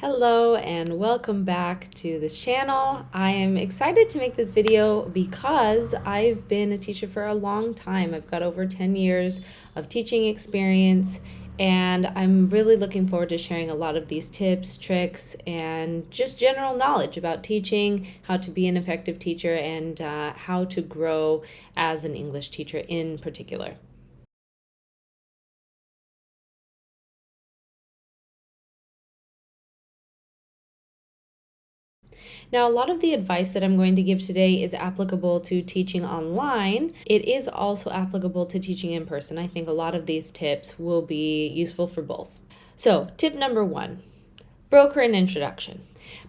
Hello and welcome back to this channel. I am excited to make this video because I've been a teacher for a long time. I've got over 10 years of teaching experience, and I'm really looking forward to sharing a lot of these tips, tricks, and just general knowledge about teaching, how to be an effective teacher, and how to grow as an English teacher in particular. Now, a lot of the advice that I'm going to give today is applicable to teaching online. It is also applicable to teaching in person. I think a lot of these tips will be useful for both. So, tip number 1, broker an introduction.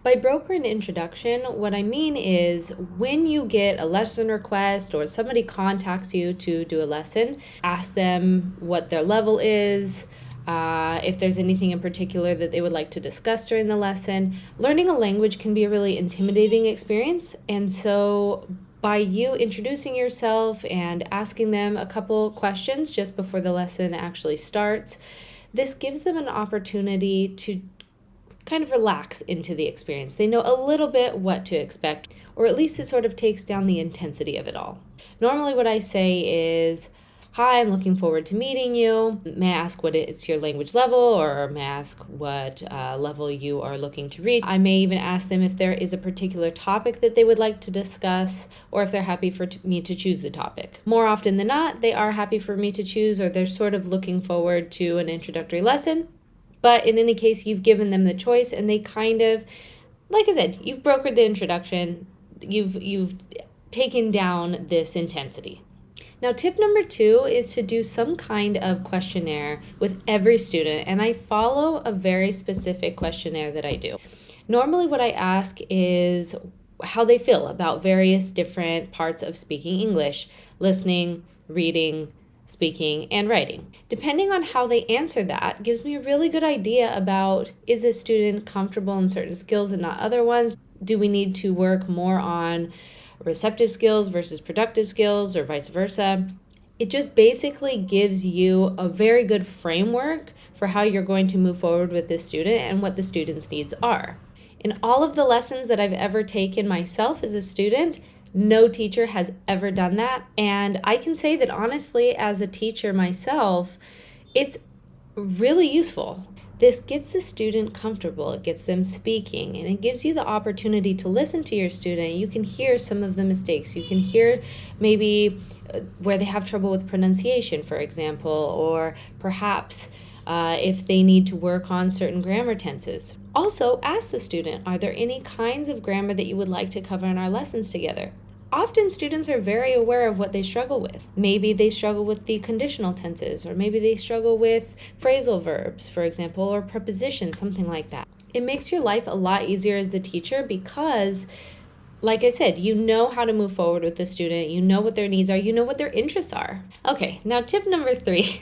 By broker an introduction, what I mean is when you get a lesson request or somebody contacts you to do a lesson, ask them what their level is, if there's anything in particular that they would like to discuss during the lesson. Learning a language can be a really intimidating experience, and so by you introducing yourself and asking them a couple questions just before the lesson actually starts, this gives them an opportunity to kind of relax into the experience. They know a little bit what to expect, or at least it sort of takes down the intensity of it all. Normally what I say is, "Hi, I'm looking forward to meeting you. May I ask what is your language level, or may I ask what level you are looking to reach?" I may even ask them if there is a particular topic that they would like to discuss, or if they're happy for me to choose the topic. More often than not, they are happy for me to choose, or they're sort of looking forward to an introductory lesson. But in any case, you've given them the choice, and they kind of, like I said, you've brokered the introduction. You've taken down this intensity. Now, tip number 2 is to do some kind of questionnaire with every student, and I follow a very specific questionnaire that I do. Normally, what I ask is how they feel about various different parts of speaking English: listening, reading, speaking, and writing. Depending on how they answer that gives me a really good idea about, is a student comfortable in certain skills and not other ones? Do we need to work more on receptive skills versus productive skills, or vice versa? It just basically gives you a very good framework for how you're going to move forward with this student and what the student's needs are. In all of the lessons that I've ever taken myself as a student, no teacher has ever done that, and I can say that honestly, as a teacher myself, it's really useful. This gets the student comfortable, it gets them speaking, and it gives you the opportunity to listen to your student. You can hear some of the mistakes. You can hear maybe where they have trouble with pronunciation, for example, or perhaps if they need to work on certain grammar tenses. Also, ask the student, are there any kinds of grammar that you would like to cover in our lessons together? Often students are very aware of what they struggle with. Maybe they struggle with the conditional tenses, or maybe they struggle with phrasal verbs, for example, or prepositions, something like that. It makes your life a lot easier as the teacher because, like I said, you know how to move forward with the student, you know what their needs are, you know what their interests are. Okay, now tip number 3,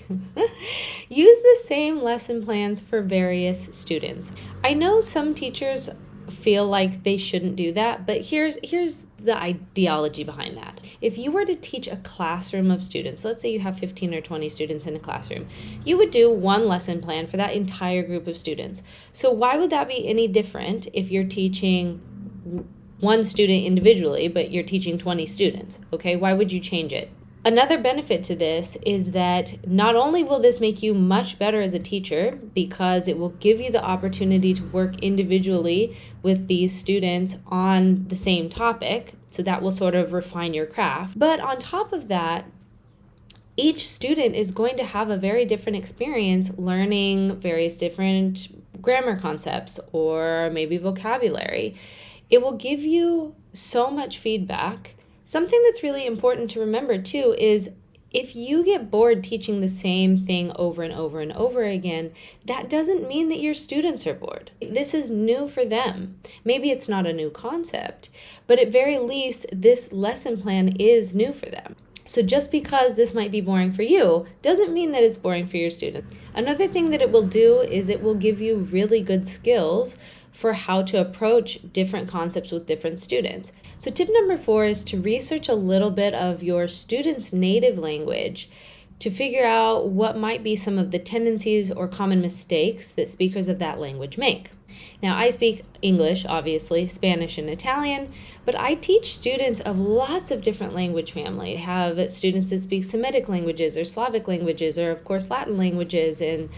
use the same lesson plans for various students. I know some teachers feel like they shouldn't do that, but here's the ideology behind that. If you were to teach a classroom of students, let's say you have 15 or 20 students in a classroom, you would do one lesson plan for that entire group of students. So why would that be any different if you're teaching one student individually, but you're teaching 20 students? Okay, why would you change it? Another benefit to this is that not only will this make you much better as a teacher, because it will give you the opportunity to work individually with these students on the same topic, so that will sort of refine your craft. But on top of that, each student is going to have a very different experience learning various different grammar concepts or maybe vocabulary. It will give you so much feedback. Something that's really important to remember too is if you get bored teaching the same thing over and over and over again, that doesn't mean that your students are bored. This is new for them. Maybe it's not a new concept, but at very least, this lesson plan is new for them. So just because this might be boring for you doesn't mean that it's boring for your students. Another thing that it will do is it will give you really good skills for how to approach different concepts with different students. So tip number 4 is to research a little bit of your student's native language to figure out what might be some of the tendencies or common mistakes that speakers of that language make. Now, I speak English, obviously, Spanish and Italian, but I teach students of lots of different language family. I have students that speak Semitic languages or Slavic languages or, of course, Latin languages and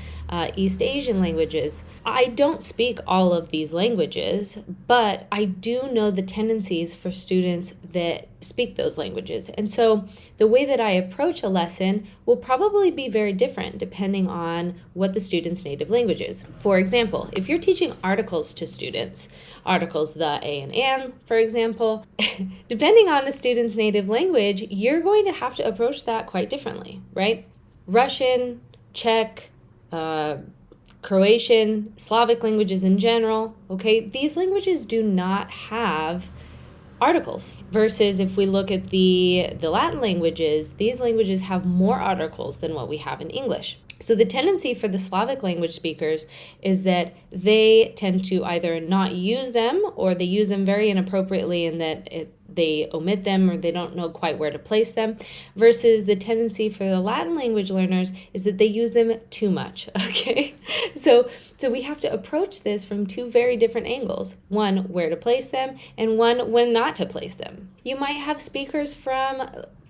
East Asian languages. I don't speak all of these languages, but I do know the tendencies for students that speak those languages. And so the way that I approach a lesson will probably be very different depending on what the student's native language is. For example, if you're teaching articles to students, articles the, a, and an, for example, depending on the student's native language, you're going to have to approach that quite differently, right? Russian, Czech, Croatian, Slavic languages in general, okay, these languages do not have articles. Versus if we look at the Latin languages, these languages have more articles than what we have in English. So the tendency for the Slavic language speakers is that they tend to either not use them or they use them very inappropriately in that they omit them or they don't know quite where to place them, versus the tendency for the Latin language learners is that they use them too much, okay? So we have to approach this from two very different angles. One, where to place them, and one, when not to place them. You might have speakers from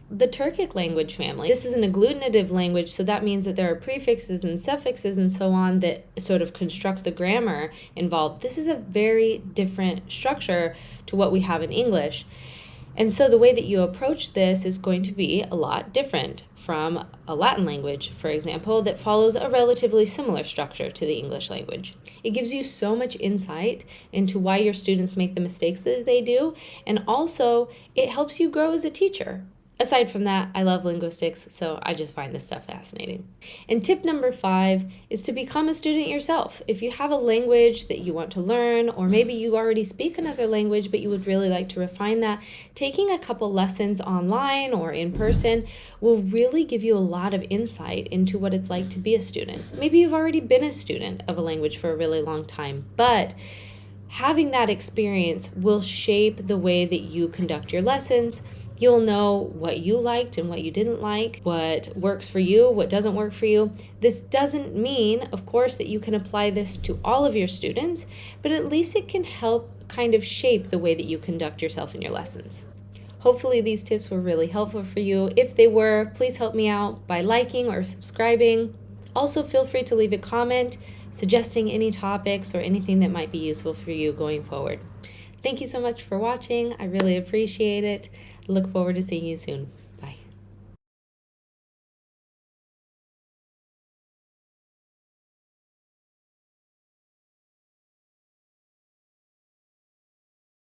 the Turkic language family. This is an agglutinative language, so that means that there are prefixes and suffixes and so on that sort of construct the grammar involved. This is a very different structure to what we have in English. And so the way that you approach this is going to be a lot different from a Latin language, for example, that follows a relatively similar structure to the English language. It gives you so much insight into why your students make the mistakes that they do, and also it helps you grow as a teacher. Aside from that, I love linguistics, so I just find this stuff fascinating. And tip number 5 is to become a student yourself. If you have a language that you want to learn, or maybe you already speak another language but you would really like to refine that, taking a couple lessons online or in person will really give you a lot of insight into what it's like to be a student. Maybe you've already been a student of a language for a really long time, but having that experience will shape the way that you conduct your lessons. You'll know what you liked and what you didn't like, what works for you, what doesn't work for you. This doesn't mean, of course, that you can apply this to all of your students, but at least it can help kind of shape the way that you conduct yourself in your lessons. Hopefully these tips were really helpful for you. If they were, please help me out by liking or subscribing. Also, feel free to leave a comment suggesting any topics or anything that might be useful for you going forward. Thank you so much for watching. I really appreciate it. Look forward to seeing you soon.